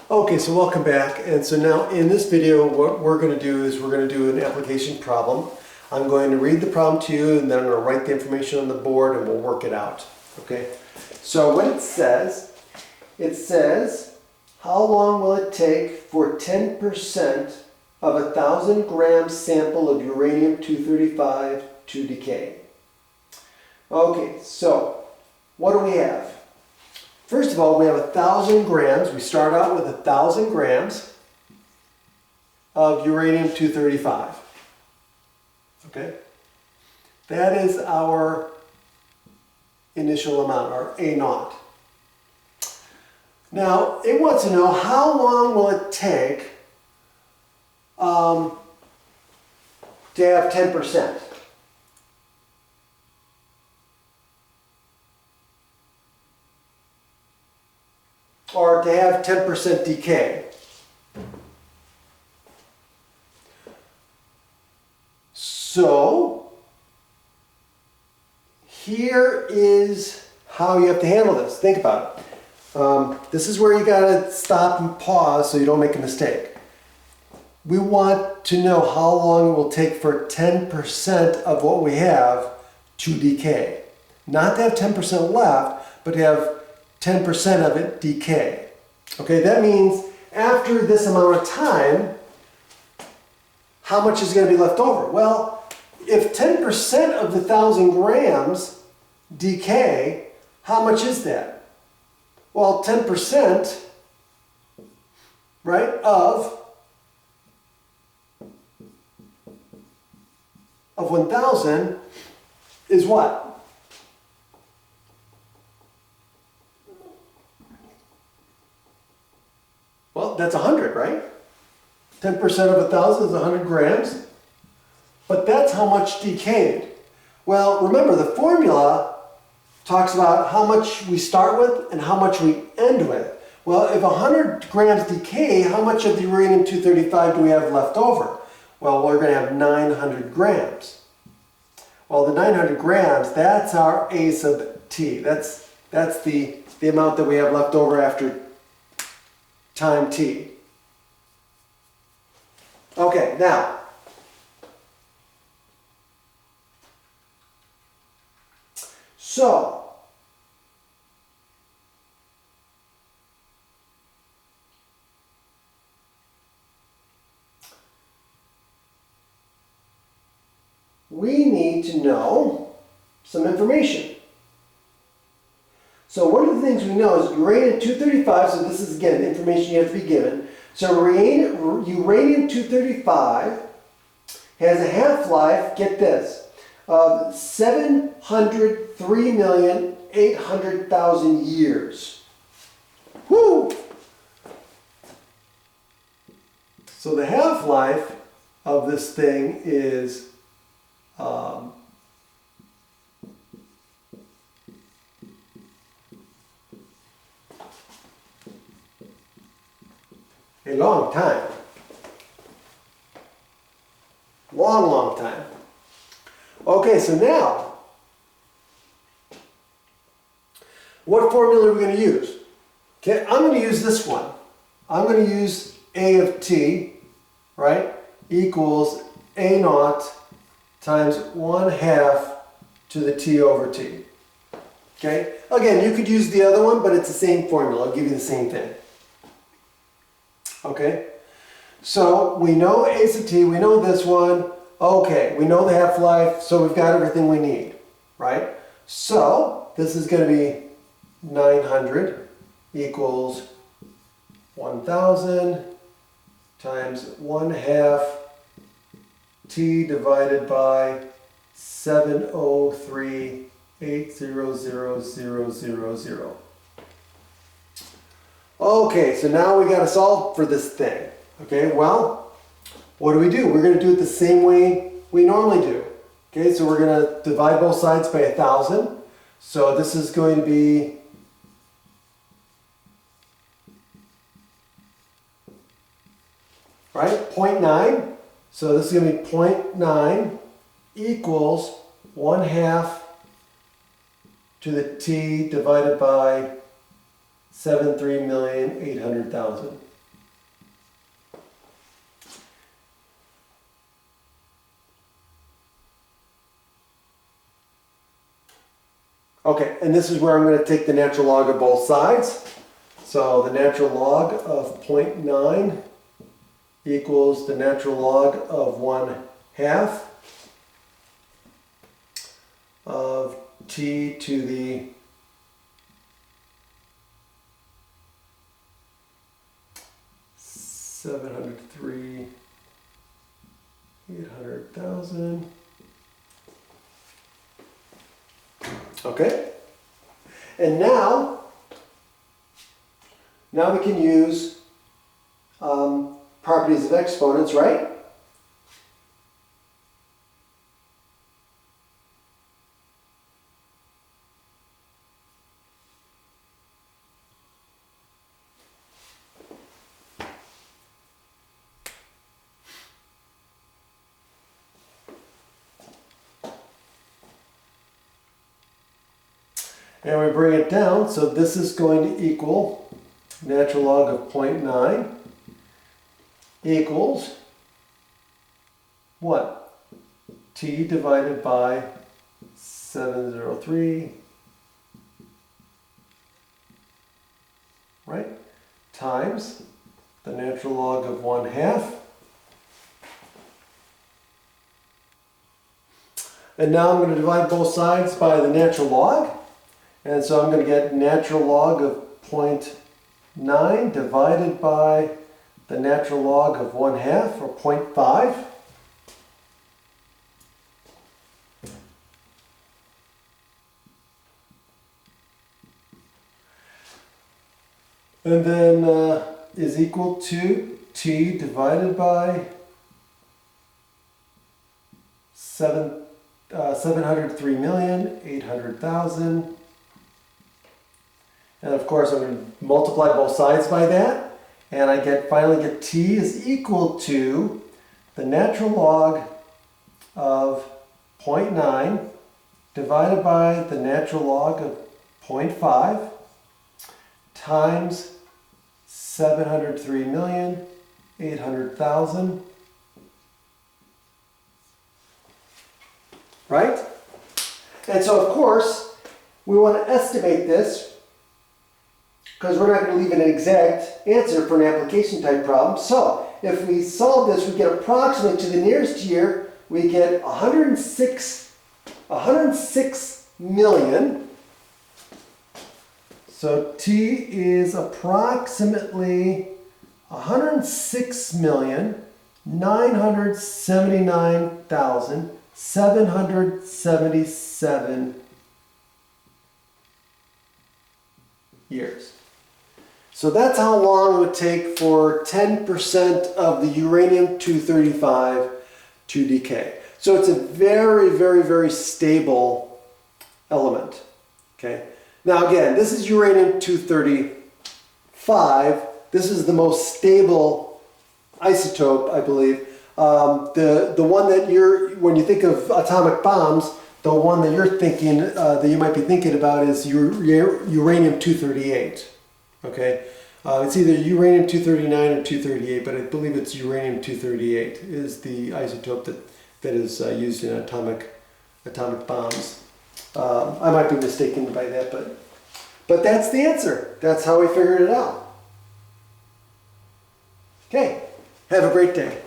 Okay, so welcome back. And so now in this video, what we're going to do is we're going to do an application problem. I'm going to read the problem to you, and then I'm going to write the information on the board, and we'll work it out. Okay? So what it says, how long will it take for 10% of a 1,000-gram sample of uranium-235 to decay? Okay, so what do we have? First of all, we have 1,000 grams. We start out with 1,000 grams of uranium-235. Okay? That is our initial amount, our A0. Now, it wants to know how long will it take to have 10%. Or to have 10% decay. So, here is how you have to handle this. Think about it. This is where you gotta stop and pause so you don't make a mistake. We want to know how long it will take for 10% of what we have to decay. Not to have 10% left, but to have 10% of it decay. Okay, that means after this amount of time, how much is going to be left over? Well, if 10% of the 1,000 grams decay, how much is that? Well, 10%, right, of 1,000 is what? Well, that's 100, right? 10% of 1,000 is 100 grams. But that's how much decayed. Well, remember, the formula talks about how much we start with and how much we end with. Well, if 100 grams decay, how much of the uranium-235 do we have left over? Well, we're going to have 900 grams. Well, the 900 grams, that's our A sub T. That's the amount that we have left over after time t. Okay, now, so, we need to know some information. So one of the things we know is uranium-235, so this is, again, information you have to be given. So uranium-235 has a half-life, get this, of 703,800,000 years. Woo! So the half-life of this thing is a long time. Long time. Okay, so now, what formula are we going to use? Okay, I'm going to use this one. I'm going to use A of t, right, equals A0 times 1/2 to the t over t. Okay, again, you could use the other one, but it's the same formula. I'll give you the same thing. Okay, so we know A sub t, we know this one. Okay, we know the half-life, so we've got everything we need, right? So this is going to be 900 equals 1,000 times 1/2 t divided by 703,800,000. Okay, so now we got to solve for this thing. Okay, well, what do? We're going to do it the same way we normally do. Okay, so we're going to divide both sides by 1,000. So this is going to be right, 0.9. So this is going to be 0.9 equals 1/2 to the t divided by 73,800,000. Okay, and this is where I'm going to take the natural log of both sides. So the natural log of 0.9 equals the natural log of 1/2 of t to the $703,800,000. Okay, and now we can use properties of exponents, right? And we bring it down, so this is going to equal natural log of 0.9 equals what? T divided by 703, right? Times the natural log of 1/2. And now I'm going to divide both sides by the natural log. And so I'm going to get natural log of 0.9 divided by the natural log of 1/2, or 0.5. And then is equal to t divided by 703,800,000. And of course, I'm going to multiply both sides by that. And I finally get t is equal to the natural log of 0.9 divided by the natural log of 0.5 times 703,800,000. Right? And so, of course, we want to estimate this, because we're not going to leave an exact answer for an application type problem. So if we solve this, we get approximately to the nearest year, we get 106 million. So t is approximately 106,979,777 years. So that's how long it would take for 10% of the uranium-235 to decay. So it's a very, very, very stable element. Okay. Now again, this is uranium-235. This is the most stable isotope, I believe. The one that when you think of atomic bombs, the one that you're thinking, that you might be thinking about is uranium-238. Okay, it's either uranium-239 or 238, but I believe it's uranium-238 is the isotope that is used in atomic bombs. I might be mistaken by that, but that's the answer. That's how we figured it out. Okay, have a great day.